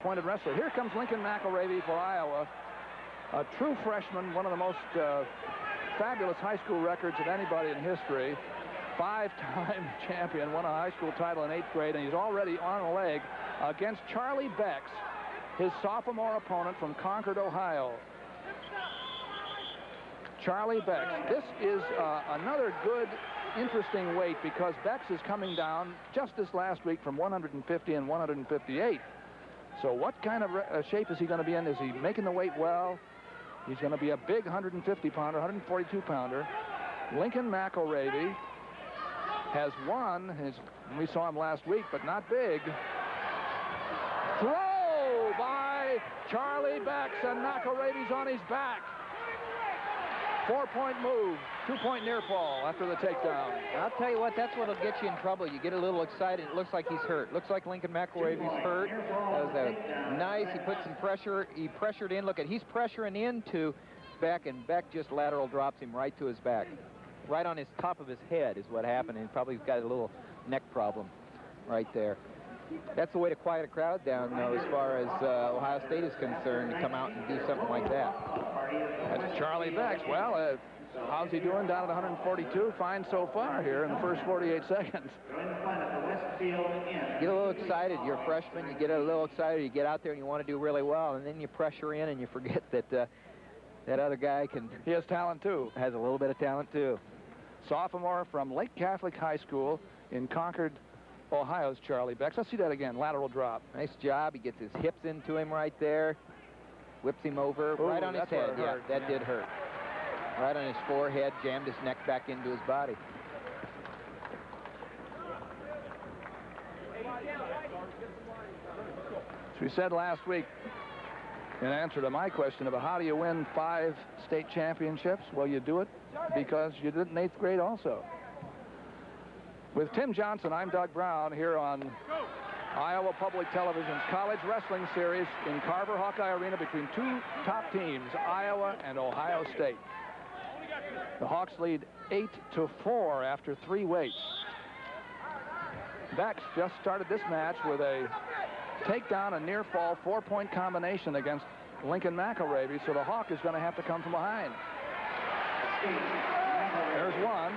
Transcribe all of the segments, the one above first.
Pointed wrestler. Here comes Lincoln Mcilravy for Iowa. A true freshman, one of the most fabulous high school records of anybody in history. 5-time champion, won a high school title in 8th grade, and he's already on a leg against Charlie Becks, his sophomore opponent from Concord, Ohio. Charlie Becks. This is another good, interesting weight because Becks is coming down just this last week from 150 and 158. So what kind of shape is he going to be in? Is he making the weight well? He's going to be a big 150-pounder, 142-pounder. Lincoln Mcilravy has won his, we saw him last week, but not big. Throw by Charlie Becks, and Mcilravy's on his back. 4-point move, 2-point near fall after the takedown. I'll tell you what, that's what'll get you in trouble. You get a little excited. It looks like he's hurt. Looks like Lincoln Mcilravy's hurt. That was a nice. He put some pressure. He pressured in. Look at, he's pressuring into Beck, and Beck just lateral drops him right to his back. Right on his top of his head is what happened, and probably got a little neck problem right there. That's the way to quiet a crowd down, though, as far as Ohio State is concerned, to come out and do something like that. That's Charlie Becks. Well, how's he doing down at 142? Fine so far here in the first 48 seconds. You get a little excited. You're a freshman. You get a little excited. You get out there and you want to do really well, and then you pressure in and you forget that that other guy can... He has talent, too. Has a little bit of talent, too. Sophomore from Lake Catholic High School in Concord, Ohio's Charlie Becks. Let's see that again. Lateral drop. Nice job. He gets his hips into him right there. Whips him over. Ooh, right on his head. Yeah, that did hurt. Right on his forehead. Jammed his neck back into his body. As we said last week, in answer to my question about how do you win 5 state championships, well, you do it because you did it in 8th grade also. With Tim Johnson, I'm Doug Brown here on Iowa Public Television's College Wrestling Series in Carver Hawkeye Arena between 2 top teams, Iowa and Ohio State. The Hawks lead 8-4 after 3 weights. Becks just started this match with a takedown and near fall 4-point combination against Lincoln Mcilravy, so the Hawk is going to have to come from behind. There's one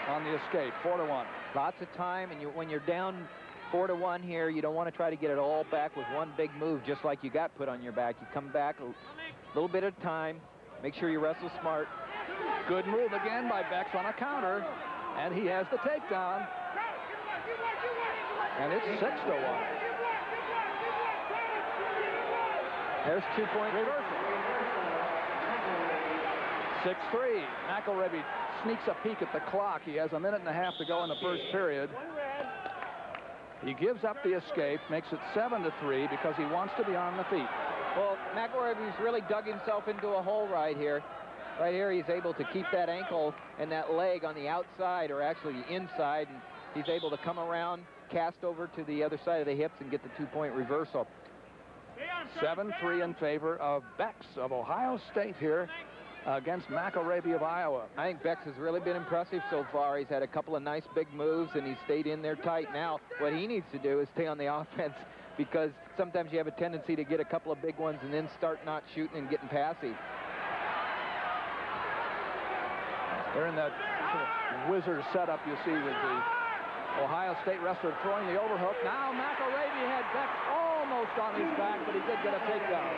on the escape, 4-1. Lots of time, and when you're down 4-1 here, you don't want to try to get it all back with one big move, just like you got put on your back. You come back a little bit at a time. Make sure you wrestle smart. Good move again by Becks on a counter, and he has the takedown. And it's 6-1. There's 2-point reversal. 6-3. Mcilravy sneaks a peek at the clock. He has a minute and a half to go in the first period. He gives up the escape, makes it 7-3 because he wants to be on the feet. Well, Mcilravy's really dug himself into a hole right here. Right here, he's able to keep that ankle and that leg on the outside, or actually the inside, and he's able to come around, cast over to the other side of the hips and get the 2-point reversal. 7-3 in favor of Becks of Ohio State here against Mcilravy of Iowa. I think Becks has really been impressive so far. He's had a couple of nice big moves, and he's stayed in there tight. Now, what he needs to do is stay on the offense, because sometimes you have a tendency to get a couple of big ones and then start not shooting and getting passy. They're in that wizard setup you see with the Ohio State wrestler throwing the overhook. Now Mcilravy had Becks almost on his back, but he did get a takedown.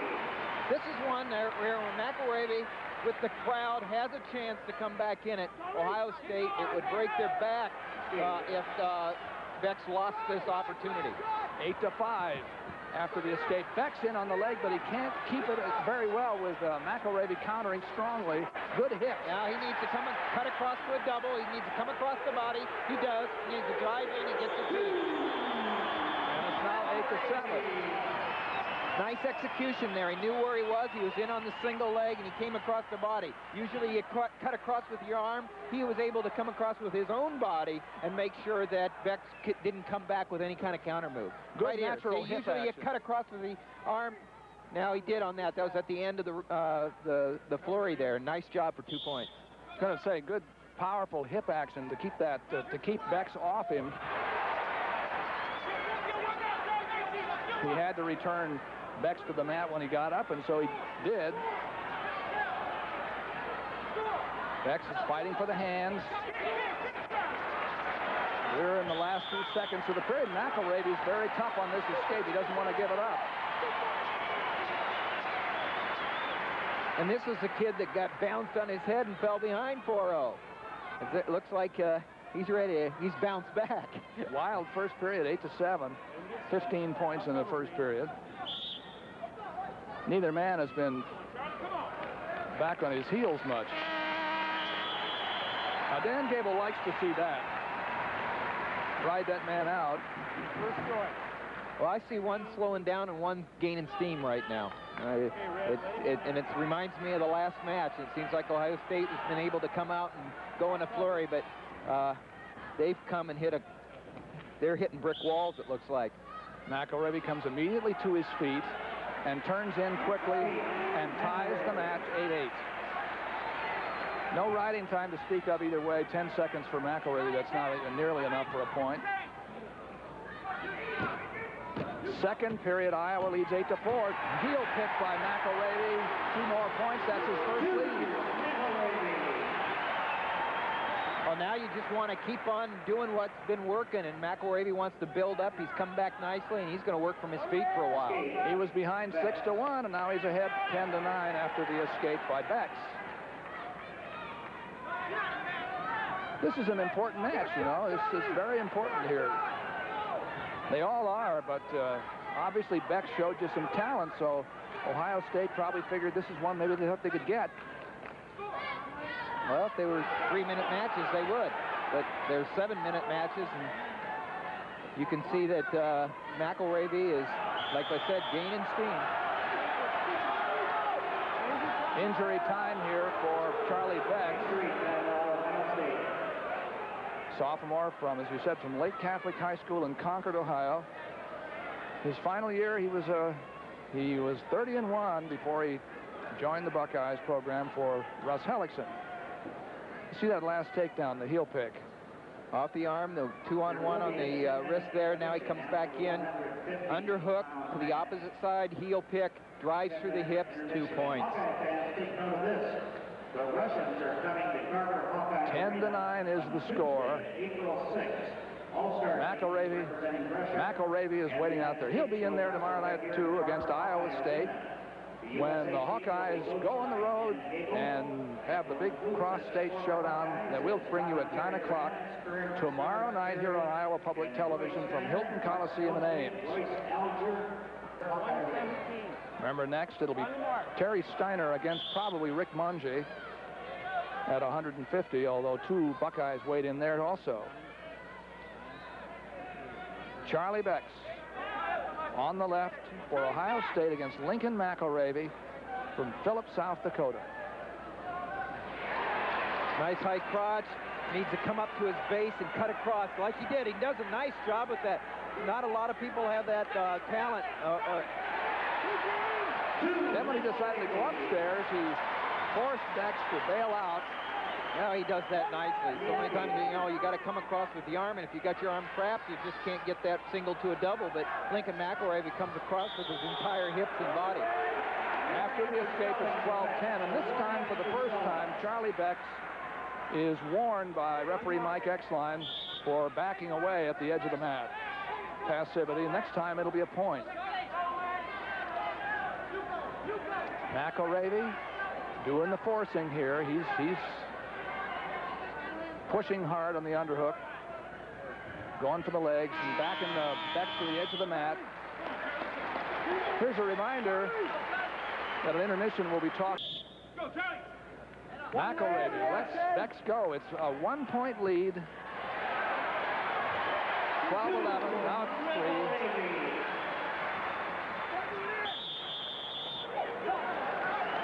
This is one there where Mcilravy, with the crowd, has a chance to come back in it. Ohio State, it would break their back if Becks lost this opportunity. 8-5 after the escape. Becks in on the leg, but he can't keep it very well with Mcilravy countering strongly. Good hit. Now he needs to cut across to a double. He needs to come across the body. He does. He needs to drive in. He gets the 2. And it's now 8-7. Nice execution there. He knew where he was. He was in on the single leg, and he came across the body. Usually you cut across with your arm. He was able to come across with his own body and make sure that Becks didn't come back with any kind of counter move. Good right natural here. hip Usually action. you cut across with the arm. Now he did on that. That was at the end of the flurry there. Nice job for 2 points. I was going to say, good, powerful hip action to keep that to keep Becks off him. He had to return Becks to the mat when he got up, and so he did. Becks is fighting for the hands. We're in the last few seconds of the period. Mcilravy is very tough on this escape. He doesn't want to give it up. And this is a kid that got bounced on his head and fell behind 4-0. It looks like he's ready. He's bounced back. Wild first period, 8-7. 15 points in the first period. Neither man has been back on his heels much. Now, Dan Gable likes to see that. Ride that man out. Well, I see one slowing down and one gaining steam right now. And it reminds me of the last match. It seems like Ohio State has been able to come out and go in a flurry, but they've come and they're hitting brick walls, it looks like. Mcilravy comes immediately to his feet and turns in quickly and ties the match 8-8. No riding time to speak of either way. 10 seconds for Mcilravy. That's not nearly enough for a point. Second period, Iowa leads 8-4. Heel pick by Mcilravy. 2 more points. That's his first lead. Well, now you just want to keep on doing what's been working, and Mcilravy wants to build up. He's come back nicely, and he's going to work from his feet for a while. He was behind 6-1, and now he's ahead 10-9 after the escape by Becks. This is an important match, you know. This is very important here. They all are, but obviously Becks showed you some talent, so Ohio State probably figured this is one maybe they thought they could get. Well, if they were 3-minute matches, they would. But they're 7-minute matches, and you can see that Mcilravy is, like I said, gaining steam. Injury time here for Charlie Becks. Sophomore from, as you said, from Lake Catholic High School in Concord, Ohio. His final year, he was 30-1 before he joined the Buckeyes program for Russ Hellickson. See that last takedown, the heel pick. Off the arm, the 2-on-1 on the wrist there. Now he comes back in. Underhook to the opposite side, heel pick, drives through the hips, 2 points. 10-9 is the score. Mcilravy is waiting out there. He'll be in there tomorrow night, too, against Iowa State, when the Hawkeyes go on the road and have the big cross-state showdown that we'll bring you at 9 o'clock tomorrow night here on Iowa Public Television from Hilton Coliseum in Ames. Remember, next it'll be Terry Steiner against probably Rick Monge at 150, although 2 Buckeyes weighed in there also. Charlie Becks on the left for Ohio State against Lincoln Mcilravy from Phillips, South Dakota. Nice high crotch. Needs to come up to his base and cut across like he did. He does a nice job with that. Not a lot of people have that talent. Then when he decided to go upstairs, he forced Becks to bail out. Yeah, he does that nicely. So many times, you know, you got to come across with the arm, and if you got your arm trapped, you just can't get that single to a double. But Lincoln Mcilravy comes across with his entire hips and body. After the escape, it's 12-10, and this time, for the first time, Charlie Becks is warned by referee Mike Exline for backing away at the edge of the mat. Passivity. Next time, it'll be a point. Mcilravy doing the forcing here. He's pushing hard on the underhook, going for the legs, and backing Becks to the edge of the mat. Here's a reminder that an intermission will be talking. Mcilravy lets Becks go. It's a 1-point lead. 12-11, now it's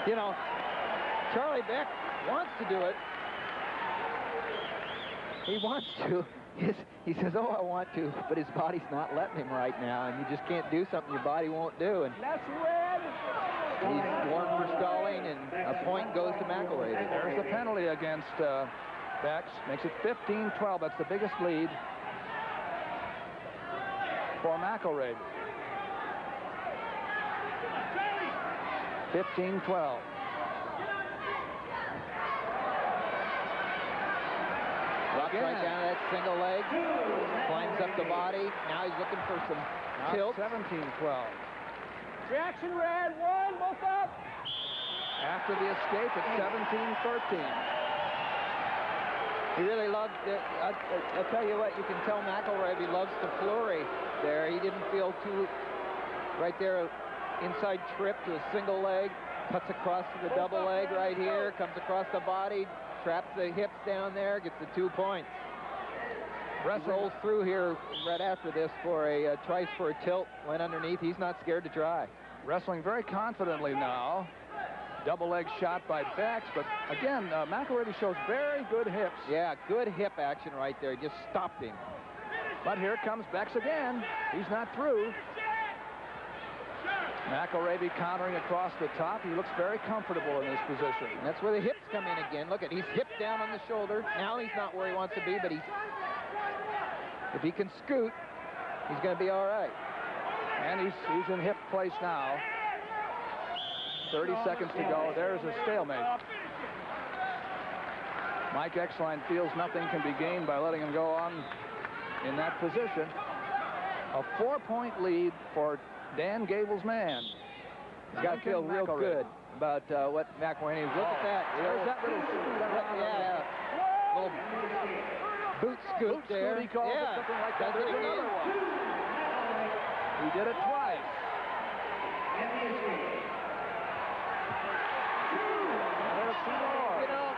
3. You know, Charlie Becks wants to do it. He wants to. He says, oh, I want to, but his body's not letting him right now, and you just can't do something your body won't do. And that's red. He's warned for stalling, and a point goes to Mcilravy. There's the penalty against Becks. Makes it 15-12. That's the biggest lead for Mcilravy. 15-12. Drops right down to that single leg. Climbs up the body. Now he's looking for some tilt. 17-12. Reaction red, 1, both up. After the escape, it's 17-13. He really loves it. I'll tell you what, you can tell Mcilravy loves the flurry there. He didn't feel too right there. Inside trip to a single leg, cuts across to the double leg right here, comes across the body, traps the hips down there, gets the 2 points. Rolls through here right after this for a tries for a tilt, went underneath. He's not scared to try. Wrestling very confidently now. Double leg shot by Becks, but again, Mcilravy shows very good hips. Yeah, good hip action right there. Just stopped him. But here comes Becks again. He's not through. Mcilravy countering across the top. He looks very comfortable in this position. And that's where the hips come in again. Look at, he's hip down on the shoulder. Now he's not where he wants to be, but if he can scoot, he's going to be all right. And he's in hip place now. 30 seconds to go. There's a stalemate. Mike Exline feels nothing can be gained by letting him go on in that position. A 4-point lead for Dan Gable's man. He's got to feel real good about what McIlravy. Look at that. There's that little scoot. Yeah. Little boot scoot there. He calls it something like that. There's another one. He did it twice. You know,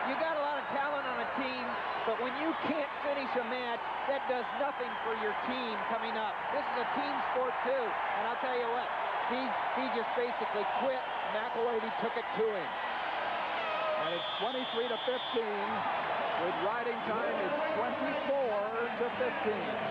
you got a lot of talent on a team, but when you can't finish a match, that does nothing for your team coming up. This is a team sport too, and I'll tell you what, he just basically quit. Mcilravy took it to him. And it's 23-15. With riding time, it's 24-15.